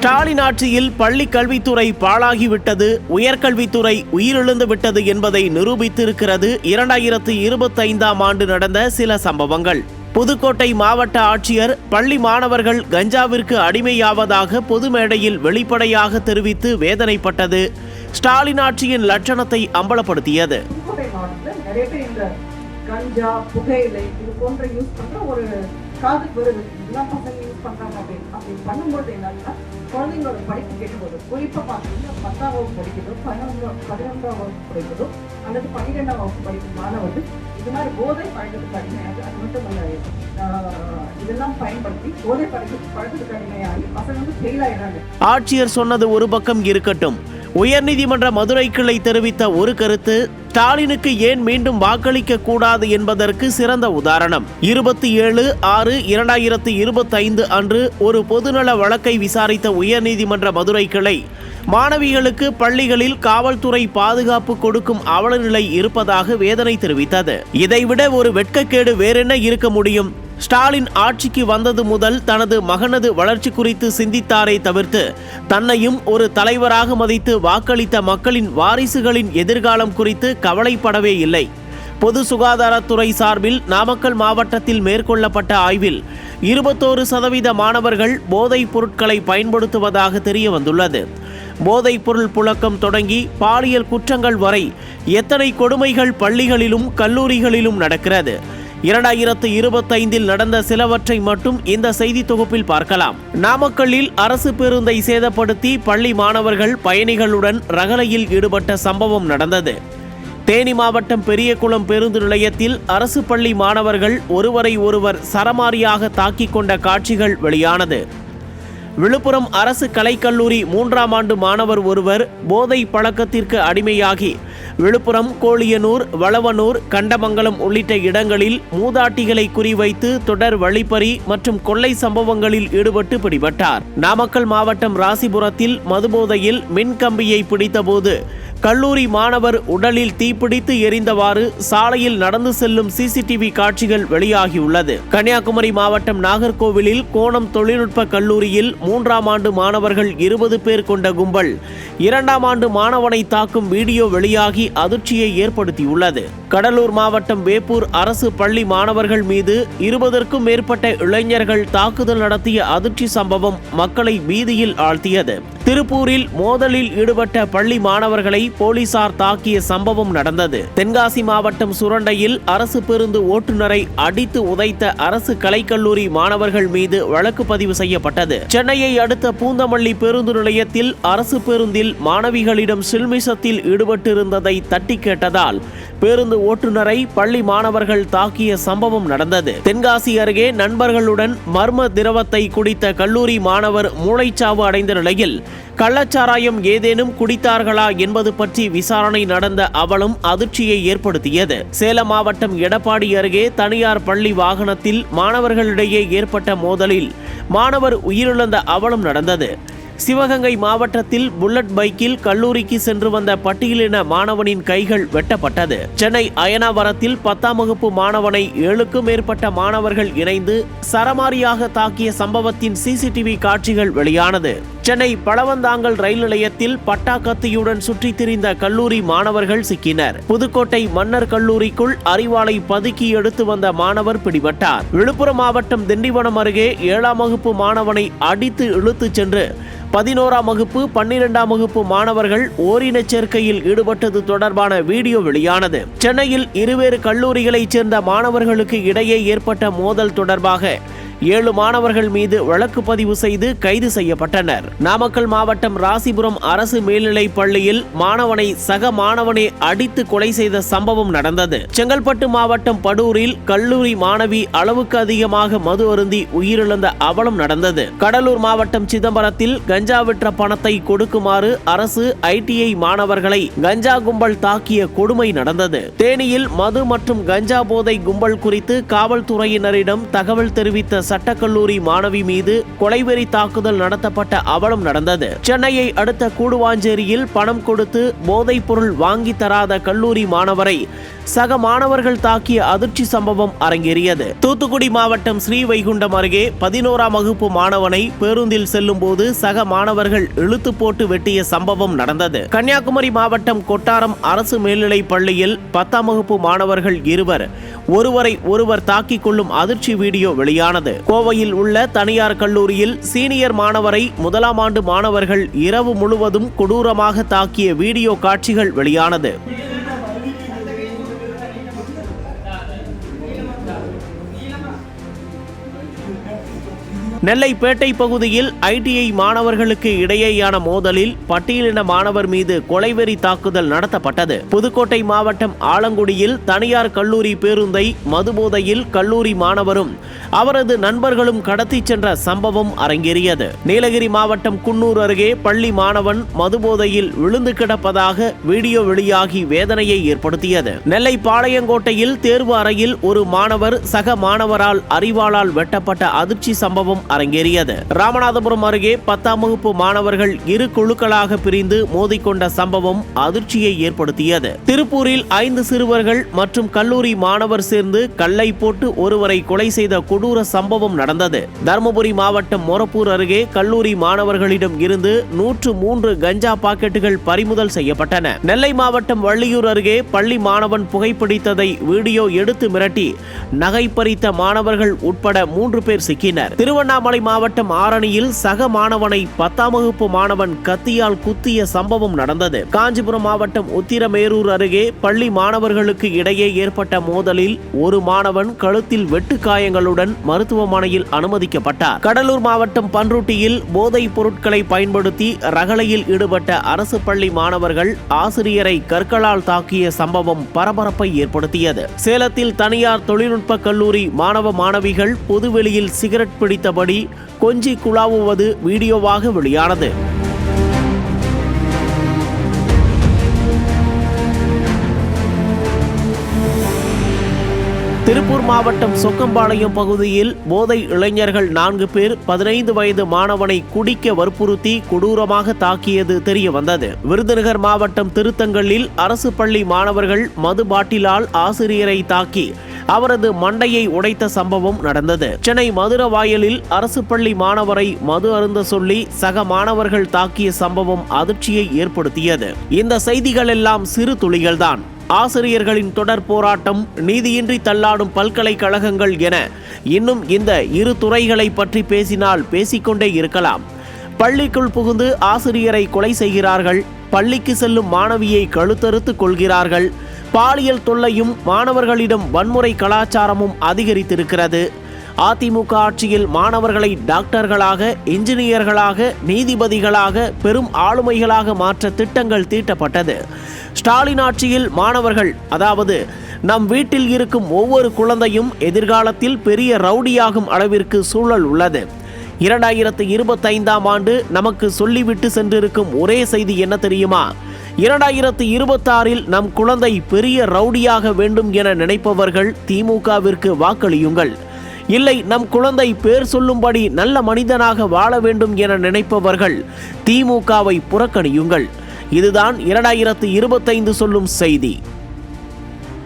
ஸ்டாலின் ஆட்சியில் பள்ளி கல்வித்துறை பாழாகிவிட்டது, உயர்கல்வித்துறை உயிரிழந்து விட்டது என்பதை நிரூபித்திருக்கிறது 2025ஆம் ஆண்டு நடந்த சில சம்பவங்கள். புதுக்கோட்டை மாவட்ட ஆட்சியர் பள்ளி மாணவர்கள் கஞ்சாவிற்கு அடிமையாவதாக பொது மேடையில் வெளிப்படையாக தெரிவித்து வேதனைப்பட்டது ஸ்டாலின் ஆட்சியின் லட்சணத்தை அம்பலப்படுத்தியது. கஞ்சா, புகையிலை இது போன்ற யூஸ் பண்ற ஒரு காதுக்கு வருது, இதெல்லாம் பசங்க யூஸ் பண்றாங்க அப்படி பண்ணும்போது என்னன்னா குழந்தைங்களோட படிப்பு கேட்டும்போது குறிப்பாக பார்த்தீங்கன்னா 10ஆம் வகுப்பு படிக்கிறதோ 11ஆம் வகுப்பு படிக்கிறதோ அல்லது 12ஆம் வகுப்பு படிக்கும் மாணவர்கள் இது மாதிரி போதை பழக்கத்துக்கு அடிமையாகி, அது மட்டும் இல்ல இதெல்லாம் பயன்படுத்தி போதை பழக்கத்துக்கு அடிமையாகி பசங்க வந்து ஃபெயில் ஆயிடுறாங்க. ஆட்சியர் சொன்னது ஒரு பக்கம் இருக்கட்டும், உயர்நீதிமன்ற மதுரை கிளை தெரிவித்த ஒரு கருத்து ஸ்டாலினுக்கு ஏன் மீண்டும் வாக்களிக்க கூடாது என்பதற்கு சிறந்த உதாரணம். 27/6/2025 அன்று ஒரு பொதுநல வழக்கை விசாரித்த உயர்நீதிமன்ற மதுரை கிளை மாணவிகளுக்கு பள்ளிகளில் காவல்துறை பாதுகாப்பு கொடுக்கும் அவலநிலை இருப்பதாக வேதனை தெரிவித்தது. இதைவிட ஒரு வெட்கக்கேடு வேறென்ன இருக்க முடியும்? ஸ்டாலின் ஆட்சிக்கு வந்தது முதல் தனது மகனது வளர்ச்சி குறித்து சிந்தித்தாரே தவிர்த்து தன்னையும் ஒரு தலைவராக மதித்து வாக்களித்த மக்களின் வாரிசுகளின் எதிர்காலம் குறித்து கவலைப்படவே இல்லை. பொது சுகாதாரத்துறை சார்பில் நாமக்கல் மாவட்டத்தில் மேற்கொள்ளப்பட்ட ஆய்வில் 21% மாணவர்கள் போதைப் பொருட்களை பயன்படுத்துவதாக தெரிய வந்துள்ளது. போதைப் பொருள் புழக்கம் தொடங்கி பாலியல் குற்றங்கள் வரை எத்தனை கொடுமைகள் பள்ளிகளிலும் கல்லூரிகளிலும் நடக்கிறது. 2025இல் நடந்த சிலவற்றை மட்டும் இந்த செய்தி தொகுப்பில் பார்க்கலாம். நாமக்கல்லில் அரசு பேருந்தை சேதப்படுத்தி பள்ளி மாணவர்கள் பயணிகளுடன் ரகளையில் ஈடுபட்ட சம்பவம் நடந்தது. தேனி மாவட்டம் பெரியகுளம் பேருந்து நிலையத்தில் அரசு பள்ளி மாணவர்கள் ஒருவரை ஒருவர் சரமாரியாக தாக்கிக் கொண்ட காட்சிகள் வெளியானது. விழுப்புரம் அரசு கலைக்கல்லூரி 3ஆம் ஆண்டு மாணவர் ஒருவர் போதை பழக்கத்திற்கு அடிமையாகி விழுப்புரம், கோழியனூர், வளவனூர், கண்டமங்கலம் உள்ளிட்ட இடங்களில் மூதாட்டிகளை குறிவைத்து தொடர் வழிப்பறி மற்றும் கொள்ளை சம்பவங்களில் ஈடுபட்டு பிடிபட்டார். நாமக்கல் மாவட்டம் ராசிபுரத்தில் மதுபோதையில் மின்கம்பியை பிடித்தபோது கல்லூரி மாணவர் உடலில் தீப்பிடித்து எரிந்தவாறு சாலையில் நடந்து செல்லும் சிசிடிவி காட்சிகள் வெளியாகியுள்ளது. கன்னியாகுமரி மாவட்டம் நாகர்கோவிலில் கோணம் தொழில்நுட்ப கல்லூரியில் 3ஆம் ஆண்டு மாணவர்கள் 20 பேர் கொண்ட கும்பல் 2ஆம் ஆண்டு மாணவனை தாக்கும் வீடியோ வெளியாகி அதிர்ச்சியை ஏற்படுத்தியுள்ளது. கடலூர் மாவட்டம் வேப்பூர் அரசு பள்ளி மாணவர்கள் மீது 20க்கும் மேற்பட்ட இளைஞர்கள் தாக்குதல் நடத்திய அதிர்ச்சி சம்பவம் மக்களை பீதியில் ஆழ்த்தியது. திருப்பூரில் மோதலில் ஈடுபட்ட பள்ளி மாணவர்களை போலீசார் தாக்கிய சம்பவம் நடந்தது. தென்காசி மாவட்டம் சுரண்டையில் அரசு பேருந்து ஓட்டுநரை அடித்து உதைத்த அரசு கலைக்கல்லூரி மாணவர்கள் மீது வழக்கு பதிவு செய்யப்பட்டது. சென்னையை அடுத்த பூந்தமல்லி பேருந்து நிலையத்தில் அரசு பேருந்தில் மாணவிகளிடம் சில்மிஷத்தில் ஈடுபட்டிருந்ததை தட்டி கேட்டதால் பேருந்து ஓட்டுநரை பள்ளி மாணவர்கள் தாக்கிய சம்பவம் நடந்தது. தென்காசி அருகே நண்பர்களுடன் மர்ம திரவத்தை குடித்த கல்லூரி மாணவர் மூளைச்சாவு அடைந்த நிலையில் கள்ளச்சாராயம் ஏதேனும் குடித்தார்களா என்பது பற்றி விசாரணை நடந்த அவலம் அதிர்ச்சியை ஏற்படுத்தியது. சேலம் மாவட்டம் எடப்பாடி அருகே தனியார் பள்ளி வாகனத்தில் மாணவர்களிடையே ஏற்பட்ட மோதலில் மாணவர் உயிரிழந்த அவலம் நடந்தது. சிவகங்கை மாவட்டத்தில் புல்லட் பைக்கில் கல்லூரிக்கு சென்று வந்த பட்டியலின மாணவனின் கைகள் வெட்டப்பட்டது. சென்னை அயனாவரத்தில் 10ஆம் வகுப்பு மாணவனை 7க்கும் மேற்பட்ட மாணவர்கள் இணைந்து சரமாரியாக தாக்கிய சம்பவத்தின் சிசிடிவி காட்சிகள் வெளியானது. சென்னை பழவந்தாங்கல் ரயில் நிலையத்தில் பட்டாக்கத்தியுடன் சுற்றித் திரிந்த கல்லூரி மாணவர்கள் சிக்கினர். புதுக்கோட்டை மன்னர் கல்லூரிக்குள் அரிவாளை பதுக்கி எடுத்து வந்த மாணவர் பிடிபட்டார். விழுப்புரம் மாவட்டம் திண்டிவனம் அருகே 7ஆம் வகுப்பு மாணவனை அடித்து இழுத்துச் சென்று 11ஆம் வகுப்பு 12ஆம் வகுப்பு மாணவர்கள் ஓரினச் சேர்க்கையில் ஈடுபட்டது தொடர்பான வீடியோ வெளியானது. சென்னையில் இருவேறு கல்லூரிகளைச் சேர்ந்த மாணவர்களுக்கு இடையே ஏற்பட்ட மோதல் தொடர்பாக 7 மாணவர்கள் மீது வழக்கு பதிவு செய்து கைது செய்யப்பட்டனர். நாமக்கல் மாவட்டம் ராசிபுரம் அரசு மேல்நிலைப் பள்ளியில் மாணவனை சக மாணவனை அடித்து கொலை செய்த சம்பவம் நடந்தது. செங்கல்பட்டு மாவட்டம் படூரில் கல்லூரி மாணவி அளவுக்கு அதிகமாக மது அருந்தி உயிரிழந்த அவலம் நடந்தது. கடலூர் மாவட்டம் சிதம்பரத்தில் கஞ்சா விற்ற பணத்தை கொடுக்குமாறு அரசு ITI மாணவர்களை கஞ்சா கும்பல் தாக்கிய கொடுமை நடந்தது. தேனியில் மது மற்றும் கஞ்சா போதை கும்பல் குறித்து காவல்துறையினரிடம் தகவல் தெரிவித்த சட்டக்கல்லூரி மாணவி மீது கொலைவெறி தாக்குதல் நடத்தப்பட்ட அவலம் நடந்தது. சென்னையை அடுத்த கூடுவாஞ்சேரியில் பணம் கொடுத்து போதைப் பொருள் வாங்கி தராத கல்லூரி மாணவரை சக மாணவர்கள் தாக்கிய அதிர்ச்சி சம்பவம் அரங்கேறியது. தூத்துக்குடி மாவட்டம் ஸ்ரீவைகுண்டம் அருகே 11ஆம் வகுப்பு மாணவனை பேருந்தில் செல்லும் போது சக மாணவர்கள் இழுத்து போட்டு வெட்டிய சம்பவம் நடந்தது. கன்னியாகுமரி மாவட்டம் கொட்டாரம் அரசு மேல்நிலைப் பள்ளியில் 10ஆம் வகுப்பு மாணவர்கள் இருவர் ஒருவரை ஒருவர் தாக்கிக் கொள்ளும் அதிர்ச்சி வீடியோ வெளியானது. கோவையில் உள்ள தனியார் கல்லூரியில் சீனியர் மாணவரை 1ஆம் ஆண்டு மாணவர்கள் இரவு முழுவதும் கொடூரமாக தாக்கிய வீடியோ காட்சிகள் வெளியானது. நெல்லை பேட்டை பகுதியில் ITI மாணவர்களுக்கு இடையேயான மோதலில் பட்டியலின மாணவர் மீது கொலைவெறி தாக்குதல் நடத்தப்பட்டது. புதுக்கோட்டை மாவட்டம் ஆலங்குடியில் தனியார் கல்லூரி பேருந்தை மதுபோதையில் கல்லூரி மாணவரும் அவரது நண்பர்களும் கடத்திச் சென்ற சம்பவம் அரங்கேறியது. நீலகிரி மாவட்டம் குன்னூர் அருகே பள்ளி மாணவன் மதுபோதையில் விழுந்து கிடப்பதாக வீடியோ வெளியாகி வேதனையை ஏற்படுத்தியது. நெல்லை பாளையங்கோட்டையில் தேர்வு அறையில் ஒரு மாணவர் சக மாணவரால் அரிவாளால் வெட்டப்பட்ட அதிர்ச்சி சம்பவம் அரங்கேறியது. ராமநாதபுரம் அருகே 10ஆம் வகுப்பு மாணவர்கள் இரு குழுக்களாக பிரிந்து மோதிக்கொண்ட சம்பவம் அதிர்ச்சியை ஏற்படுத்தியது. திருப்பூரில் 5 சிறுவர்கள் மற்றும் கல்லூரி மாணவர் சேர்ந்து கல்லை போட்டு ஒருவரை கொலை செய்த கொடூர சம்பவம் நடந்தது. தருமபுரி மாவட்டம் மொரப்பூர் அருகே கல்லூரி மாணவர்களிடம் இருந்து 103 கஞ்சா பாக்கெட்டுகள் பறிமுதல் செய்யப்பட்டன. நெல்லை மாவட்டம் வள்ளியூர் அருகே பள்ளி மாணவன் புகைப்பிடித்ததை வீடியோ எடுத்து மிரட்டி நகை பறித்த மாணவர்கள் உட்பட 3 பேர் சிக்கினர். திருவண்ணாமலை மாவட்டம் ஆரணியில் சக மாணவனை 10ஆம் வகுப்பு மாணவன் கத்தியால் குத்திய சம்பவம் நடந்தது. காஞ்சிபுரம் மாவட்டம் உத்திரமேரூர் அருகே பள்ளி மாணவர்களுக்கு இடையே ஏற்பட்ட மோதலில் ஒரு மாணவன் கழுத்தில் வெட்டு காயங்களுடன் மருத்துவமனையில் அனுமதிக்கப்பட்டார். கடலூர் மாவட்டம் பன்ருட்டியில் போதைப் பொருட்களை பயன்படுத்தி ரகளையில் ஈடுபட்ட அரசு பள்ளி மாணவர்கள் ஆசிரியரை கற்களால் தாக்கிய சம்பவம் பரபரப்பை ஏற்படுத்தியது. சேலத்தில் தனியார் தொழில்நுட்ப கல்லூரி மாணவ மாணவிகள் பொதுவெளியில் சிகரெட் பிடித்தபடி கொஞ்சி குழாவுவது வீடியோவாக வெளியானது. திருப்பூர் மாவட்டம் சொக்கம்பாளையம் பகுதியில் போதை இளைஞர்கள் 4 பேர் 15 வயது மாணவனை குடிக்க வற்புறுத்தி கொடூரமாக தாக்கியது தெரிய வந்தது. விருதுநகர் மாவட்டம் திருத்தங்கலில் அரசு பள்ளி மாணவர்கள் மது பாட்டிலால் ஆசிரியரை தாக்கி அவரது மண்டையை உடைத்த சம்பவம் நடந்தது. சென்னை மதுரவாயலில் அரசு பள்ளி மாணவரை மது அருந்த சொல்லி சக மாணவர்கள் தாக்கிய சம்பவம் அதிர்ச்சியை ஏற்படுத்தியது. இந்த செய்திகள் எல்லாம் சிறு துளிகள்தான். ஆசிரியர்களின் தொடர் போராட்டம், நீதியின்றி தள்ளாடும் பல்கலைக்கழகங்கள் என இன்னும் இந்த இரு துறைகளை பற்றி பேசினால் பேசிக்கொண்டே இருக்கலாம். பள்ளிக்குள் புகுந்து ஆசிரியரை கொலை செய்கிறார்கள், பள்ளிக்கு செல்லும் மாணவியை கழுத்தறுத்து கொள்கிறார்கள், பாலியல் தொல்லையும் மாணவர்களிடம் வன்முறை கலாச்சாரமும் அதிகரித்திருக்கிறது. அதிமுக ஆட்சியில் மாணவர்களை டாக்டர்களாக, இன்ஜினியர்களாக, நீதிபதிகளாக, பெரும் ஆளுமைகளாக மாற்ற திட்டங்கள் தீட்டப்பட்டது. ஸ்டாலின் ஆட்சியில் மாணவர்கள், அதாவது நம் வீட்டில் இருக்கும் ஒவ்வொரு குழந்தையும் எதிர்காலத்தில் பெரிய ரவுடியாகும் அளவிற்கு சூழல் உள்ளது. 2025ஆம் ஆண்டு நமக்கு சொல்லிவிட்டு சென்றிருக்கும் ஒரே செய்தி என்ன தெரியுமா? 2026இல் நம் குழந்தை பெரிய ரவுடியாக வேண்டும் என நினைப்பவர்கள் திமுகவிற்கு வாக்களியுங்கள். இல்லை, நம் குழந்தை பேர் சொல்லும்படி நல்ல மனிதனாக வாழ வேண்டும் என நினைப்பவர்கள் திமுகவை புறக்கணியுங்கள். இதுதான் 2025 சொல்லும் செய்தி.